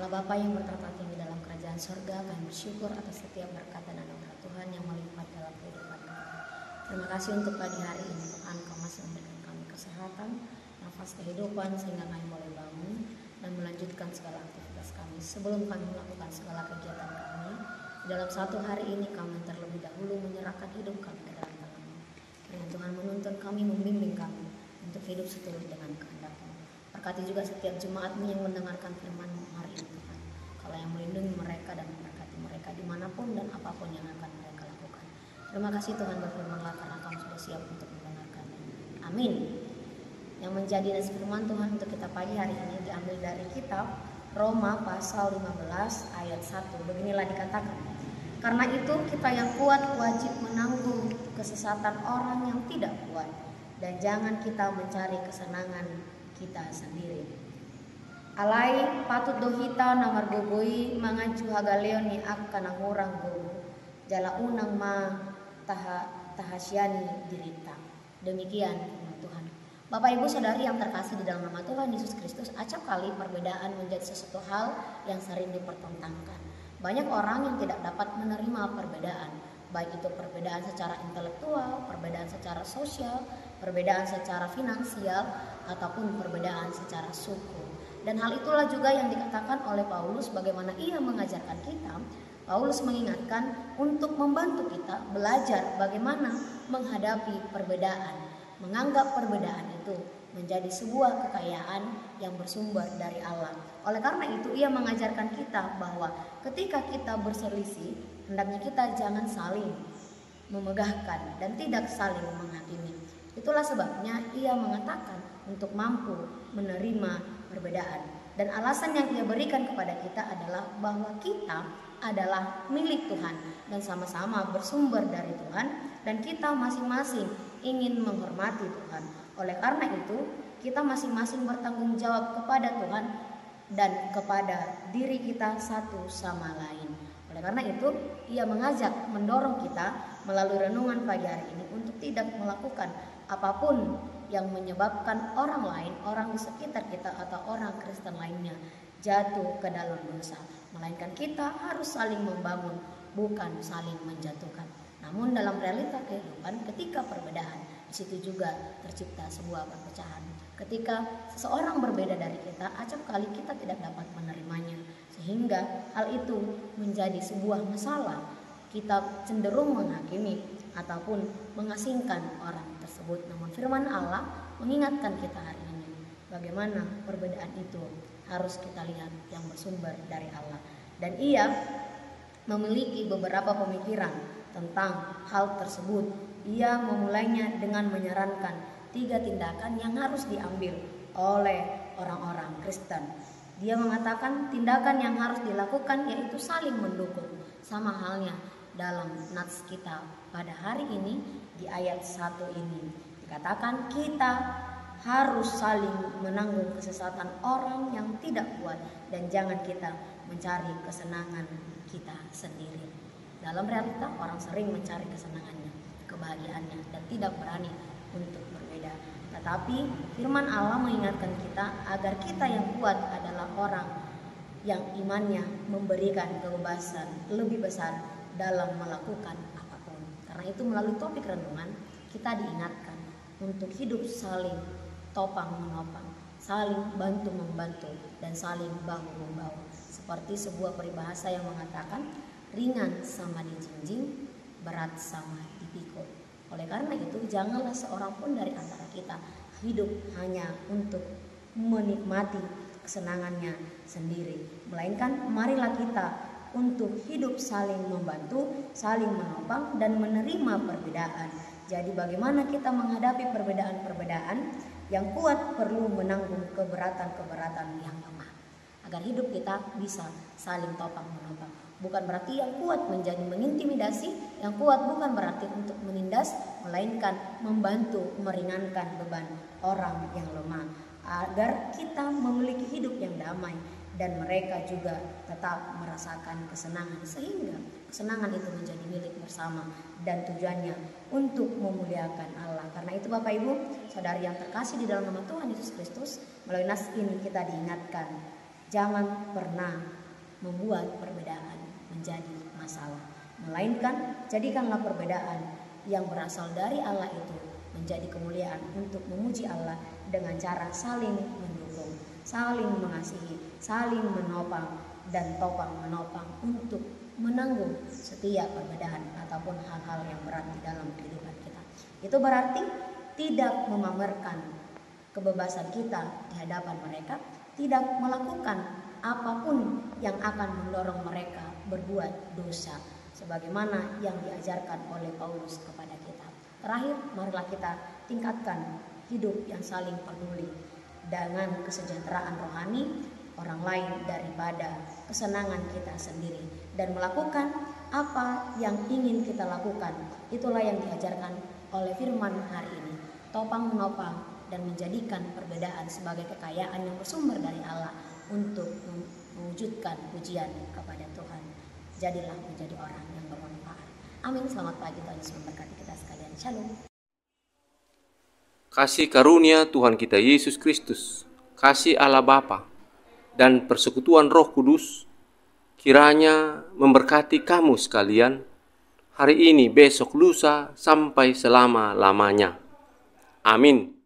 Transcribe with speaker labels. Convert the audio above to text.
Speaker 1: Allah Bapa yang bertata tinggi dalam kerajaan surga, kami bersyukur atas setiap berkat dan anugerah Tuhan yang melimpah dalam kehidupan kami. Terima kasih untuk pagi hari ini, Tuhan, Kau masih memberikan kami kesehatan, nafas kehidupan sehingga kami boleh bangun dan melanjutkan segala aktivitas kami. Sebelum kami melakukan segala kegiatan kami, dalam satu hari ini kami terlebih dahulu menyerahkan hidup kami ke dalam tangan-Mu. Kiranya Tuhan menuntun kami, membimbing kami untuk hidup seturut dengan kehendak-Mu. Berkati juga setiap jemaat-Mu yang mendengarkan firman-Mu hari ini, Tuhan. Kalau yang melindungi mereka dan memberkati mereka dimanapun dan apapun yang akan mereka lakukan. Terima kasih Tuhan, berfirman-Lah karena Kamu sudah siap untuk mendengarkan. Amin. Yang menjadi nasi firman Tuhan untuk kita pagi hari ini diambil dari kitab Roma pasal 15 ayat 1. Beginilah dikatakan, karena itu kita yang kuat wajib menanggung kesesatan orang yang tidak kuat, dan jangan kita mencari kesenangan kita sendiri. Alai patut dohita namar gogoi mangaju hagaleoni akan ngurang gogo jala unang ma tahasyani dirita. Demikian firman Tuhan. Bapak Ibu Saudari yang terkasih di dalam nama Tuhan Yesus Kristus, acap kali perbedaan menjadi sesuatu hal yang sering dipertentangkan. Banyak orang yang tidak dapat menerima perbedaan, baik itu perbedaan secara intelektual, perbedaan secara sosial, perbedaan secara finansial, ataupun perbedaan secara suku. Dan hal itulah juga yang dikatakan oleh Paulus bagaimana ia mengajarkan kita. Paulus mengingatkan untuk membantu kita belajar bagaimana menghadapi perbedaan, menganggap perbedaan itu menjadi sebuah kekayaan yang bersumber dari Allah. Oleh karena itu ia mengajarkan kita bahwa ketika kita berselisih, hendaknya kita jangan saling memegahkan dan tidak saling menghakimi. Itulah sebabnya ia mengatakan untuk mampu menerima perbedaan. Dan alasan yang ia berikan kepada kita adalah bahwa kita adalah milik Tuhan dan sama-sama bersumber dari Tuhan, dan kita masing-masing ingin menghormati Tuhan. Oleh karena itu, kita masing-masing bertanggung jawab kepada Tuhan dan kepada diri kita satu sama lain. Oleh karena itu, ia mengajak, mendorong kita melalui renungan pagi hari ini untuk tidak melakukan apapun yang menyebabkan orang lain, orang di sekitar kita atau orang Kristen lainnya jatuh ke dalam dosa. Melainkan kita harus saling membangun, bukan saling menjatuhkan. Namun dalam realita kehidupan, ketika perbedaan, di situ juga tercipta sebuah perpecahan. Ketika seseorang berbeda dari kita, acap kali kita tidak dapat menerimanya, sehingga hal itu menjadi sebuah masalah. Kita cenderung menghakimi ataupun mengasingkan orang tersebut. Namun firman Allah mengingatkan kita hari ini bagaimana perbedaan itu harus kita lihat yang bersumber dari Allah. Dan ia memiliki beberapa pemikiran tentang hal tersebut. Ia memulainya dengan menyarankan 3 tindakan yang harus diambil oleh orang-orang Kristen. Dia mengatakan tindakan yang harus dilakukan yaitu saling mendukung. Sama halnya dalam nats kita pada hari ini di ayat 1 ini dikatakan kita harus saling menanggung kesesatan orang yang tidak kuat, dan jangan kita mencari kesenangan kita sendiri. Dalam realita orang sering mencari kesenangannya, kebahagiaannya, dan tidak berani untuk berbeda. Tetapi firman Allah mengingatkan kita agar kita yang kuat adalah orang yang imannya memberikan kebebasan lebih besar dalam melakukan apapun. Karena itu melalui topik renungan kita diingatkan untuk hidup saling topang menopang, saling bantu membantu, dan saling bahu membahu. Seperti sebuah peribahasa yang mengatakan ringan sama dijinjing, berat sama dipikul. Oleh karena itu janganlah seorang pun dari antara kita hidup hanya untuk menikmati kesenangannya sendiri, melainkan marilah kita untuk hidup saling membantu, saling menopang, dan menerima perbedaan. Jadi bagaimana kita menghadapi perbedaan-perbedaan? Yang kuat perlu menanggung keberatan-keberatan yang lemah, agar hidup kita bisa saling topang menopang. Bukan berarti yang kuat menjadi mengintimidasi, yang kuat bukan berarti untuk menindas, melainkan membantu meringankan beban orang yang lemah, agar kita memiliki hidup yang damai dan mereka juga tetap merasakan kesenangan, sehingga kesenangan itu menjadi milik bersama dan tujuannya untuk memuliakan Allah. Karena itu Bapak Ibu Saudari yang terkasih di dalam nama Tuhan Yesus Kristus, melalui nas ini kita diingatkan jangan pernah membuat perbedaan menjadi masalah. Melainkan jadikanlah perbedaan yang berasal dari Allah itu menjadi kemuliaan untuk memuji Allah dengan cara saling mendukung, saling mengasihi, saling menopang dan topang menopang untuk menanggung setiap perbedaan ataupun hal-hal yang berat di dalam kehidupan kita. Itu berarti tidak memamerkan kebebasan kita di hadapan mereka, tidak melakukan apapun yang akan mendorong mereka berbuat dosa, sebagaimana yang diajarkan oleh Paulus kepada kita. Terakhir, marilah kita tingkatkan hidup yang saling peduli dengan kesejahteraan rohani orang lain daripada kesenangan kita sendiri, dan melakukan apa yang ingin kita lakukan. Itulah yang diajarkan oleh firman hari ini. Topang menopang dan menjadikan perbedaan sebagai kekayaan yang bersumber dari Allah untuk mewujudkan pujian kepada Tuhan. Jadilah menjadi orang yang bermanfaat. Amin. Selamat pagi, Tuhan Yesus memberkati kita sekalian. Shalom.
Speaker 2: Kasih karunia Tuhan kita Yesus Kristus, kasih Allah Bapa, dan persekutuan Roh Kudus kiranya memberkati kamu sekalian hari ini, besok, lusa, sampai selama-lamanya. Amin.